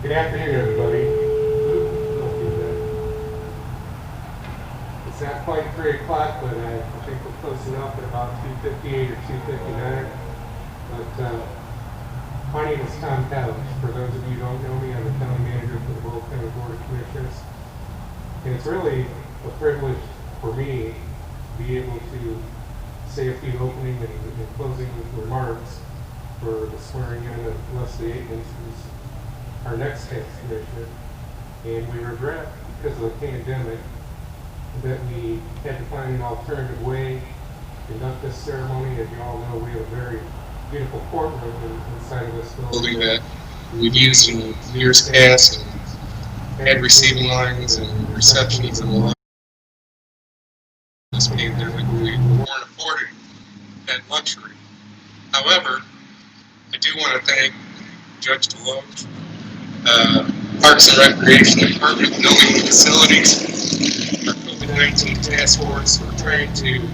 Good afternoon, everybody. It's not quite 3 o'clock, but I think we're close enough at about 2:58 or 2:59. But my name is Tom Couch. For those of you who don't know me, I'm the county manager for the Bulloch County Board of Commissioners. And it's really a privilege for me to be able to say a few opening and closing remarks for the swearing in of Leslie Akins, who's our next tax commissioner. And we regret, because of the pandemic, that we had to find an alternative way to conduct this ceremony. As you all know, we have a very beautiful courtroom inside of this building that we've used in years past and had receiving lines and receptions and a lot. This pandemic, we weren't afforded that luxury. However, I do want to thank Judge Deloach, Parks and Recreation Department, Building and Facilities, our COVID-19 task force. We're trying to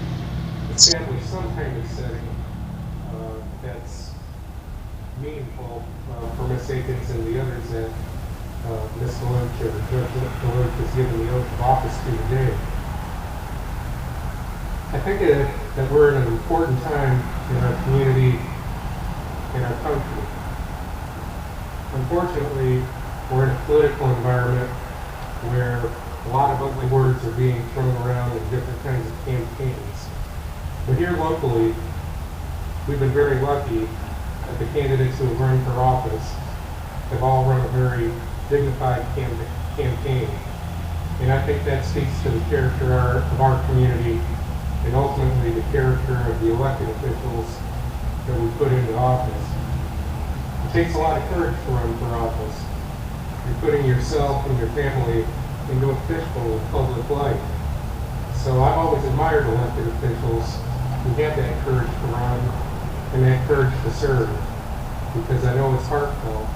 establish some kind of setting that's meaningful for Ms. Akins and the others that Ms. Deloach or Judge Deloach has given the oath of office to today. I think that we're in an important time in our community, in our country. Unfortunately, we're in a political environment where a lot of ugly words are being thrown around in different kinds of campaigns. But here locally, we've been very lucky that the candidates who have run for office have all run a very dignified campaign. And I think that speaks to the character of our community and ultimately the character of the elected officials that we put into office. It takes a lot of courage to run for office. You're putting yourself and your family into a fishbowl of public life. So I've always admired elected officials who have that courage to run and that courage to serve, because I know it's heartfelt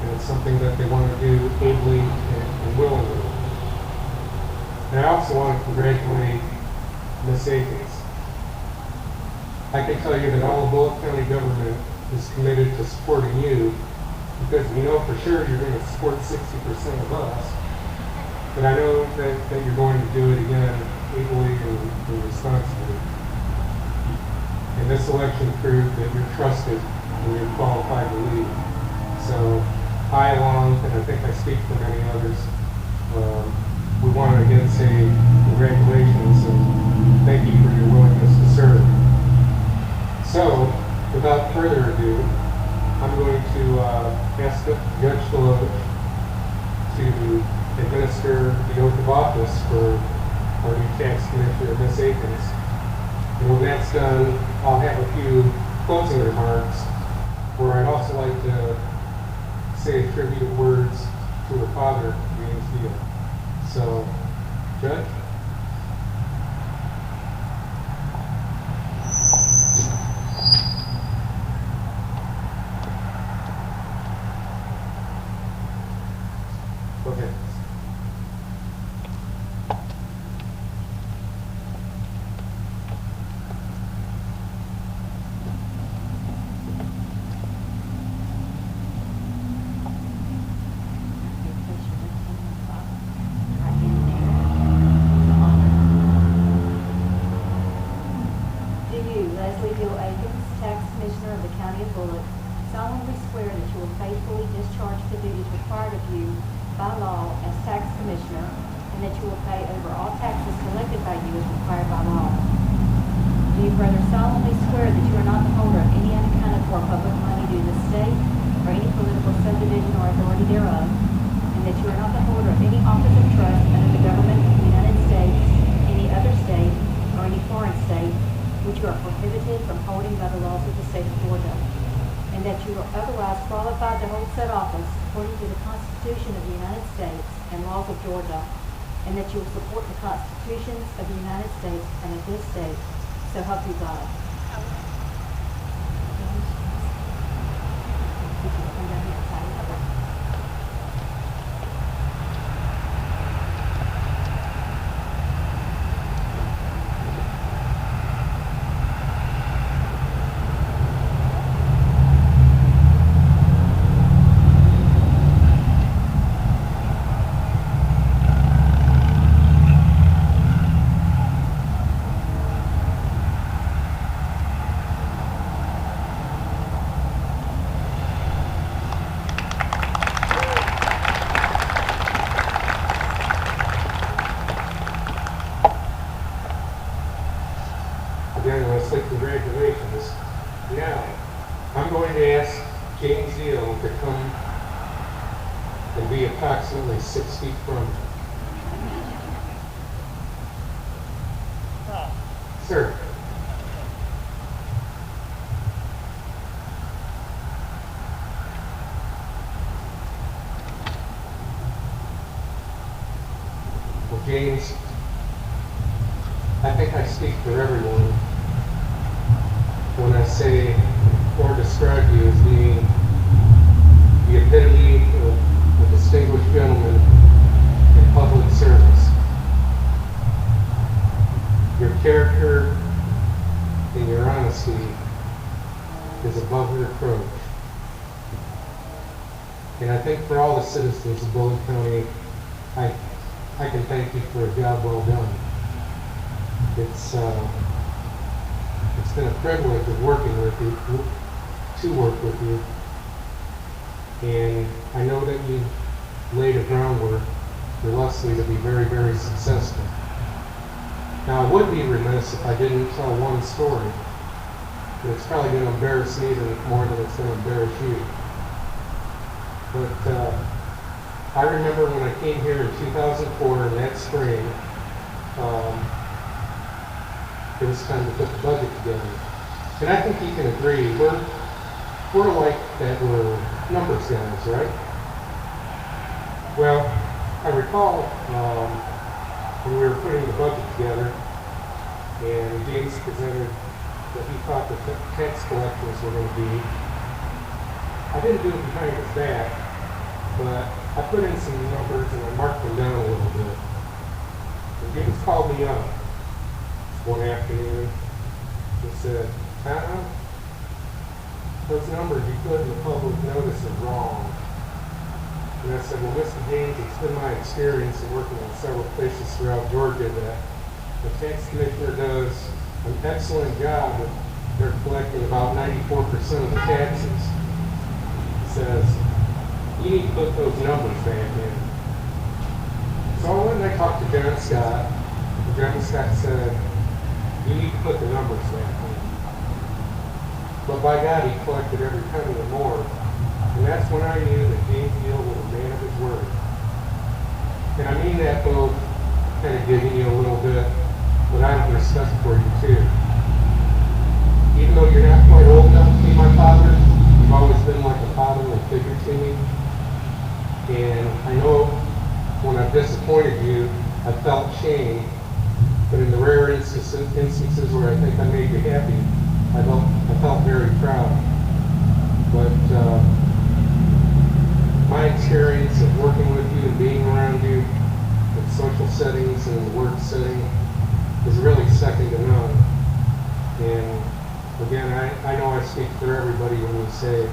and it's something that they want to do ably and willingly. And I also want to congratulate Ms. Akins. I can tell you that all of Bulloch County government is committed to supporting you, because we know for sure you're going to support 60% of us. But I know that you're going to do it again ably and responsibly. And this election proved that you're trusted and you're qualified to lead. So I, along, and I think I speak for many others, we want to again say congratulations and thank you for your willingness to serve. So, without further ado, I'm going to ask Judge Deloach to administer the oath of office for our new tax commissioner, Ms. Akins. And when that's done, I'll have a few closing remarks where I'd also like to say a tribute of words to her father, James Deal. So, Judge? Okay. Commissioner of the County of Bulloch, solemnly swear that you will faithfully discharge the duties required of you by law as tax commissioner, and that you will pay over all taxes collected by you as required by law. Do you further solemnly swear that you are not the holder of any unaccounted for public money due to the state or any political subdivision or authority thereof, and that you are not the holder of any office of trust under the government of the United States, any other state, or any foreign state, which you are prohibited from holding by the laws of the state of Georgia, and that you are otherwise qualified to hold said office according to the Constitution of the United States and laws of Georgia, and that you will support the constitutions of the United States and of this state, so help you God. be approximately 6 feet from it. Sir. Well, James, I think I speak for everyone when I say or describe you as being the epitome of a distinguished gentleman in public service. Your character and your honesty is above reproach. And I think for all the citizens of Bulloch County, I can thank you for a job well done. It's been a privilege of working with you, to work with you. And I know that you laid a groundwork for Leslie to be very, very successful. Now, I would be remiss if I didn't tell one story, but it's probably going to embarrass me more than it's going to embarrass you. But I remember when I came here in 2004, in that spring, it was time to put the budget together. And I think you can agree, we're like that we're numbers guys, right? Well, I recall when we were putting the budget together, and James presented what he thought the tax collections were going to be. I didn't do it behind his back, but I put in some numbers and I marked them down a little bit. And James called me up one afternoon and said, those numbers you put in the public notice are wrong. And I said, well, Mr. James, it's been my experience in working in several places throughout Georgia that the tax commissioner does an excellent job of they're collecting about 94% of the taxes. He says, you need to put those numbers back in. So I went and I talked to John Scott, and John Scott said, you need to put the numbers back in. But by God, he collected every penny and more. And that's when I knew that James Neal was a man of his word. And I mean that both kind of giving you a little bit, but I have respect for you too. Even though you're not quite old enough to be my father, you've always been like a fatherly figure to me. And I know when I've disappointed you, I've felt shame, but in the rare instances where I think I made you happy, I felt very proud. But my experience of working with you and being around you in social settings and in the work setting is really second to none. And again, I know I speak for everybody when we say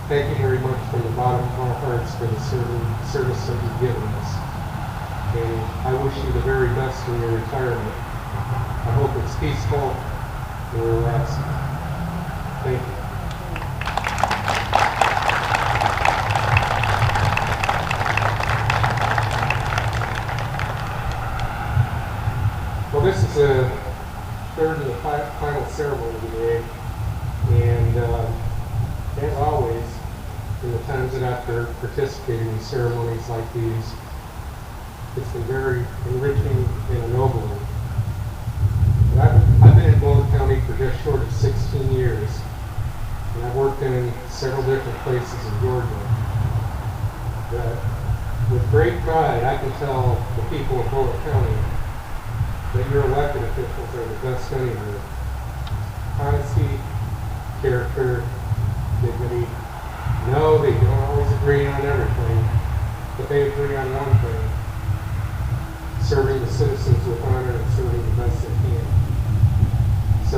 thank you very much from the bottom of our hearts for the service that you've given us. And I wish you the very best in your retirement. I hope it's peaceful and relaxing. Thank you. Well, this is the third and the final ceremony today, and as always, in the times that I've participated in ceremonies like these, it's been very enriching and ennobling. But I've been in Bulloch County for just short of 16 years, and I've worked in several different places in Georgia. But with great pride, I can tell the people of Bulloch County that your elected officials are the best anywhere. Honesty, character, dignity. No, they don't always agree on everything, but they agree on one thing: serving the citizens with honor and serving the best they can. So,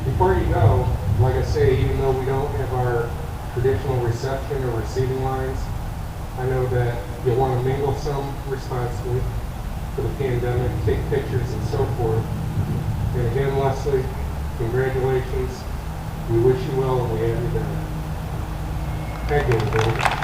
before you go, like I say, even though we don't have our traditional reception or receiving lines, I know that you'll want to mingle some responsibly for the pandemic, take pictures and so forth. And again, Leslie, congratulations. We wish you well and we have you back. Thank you, everybody.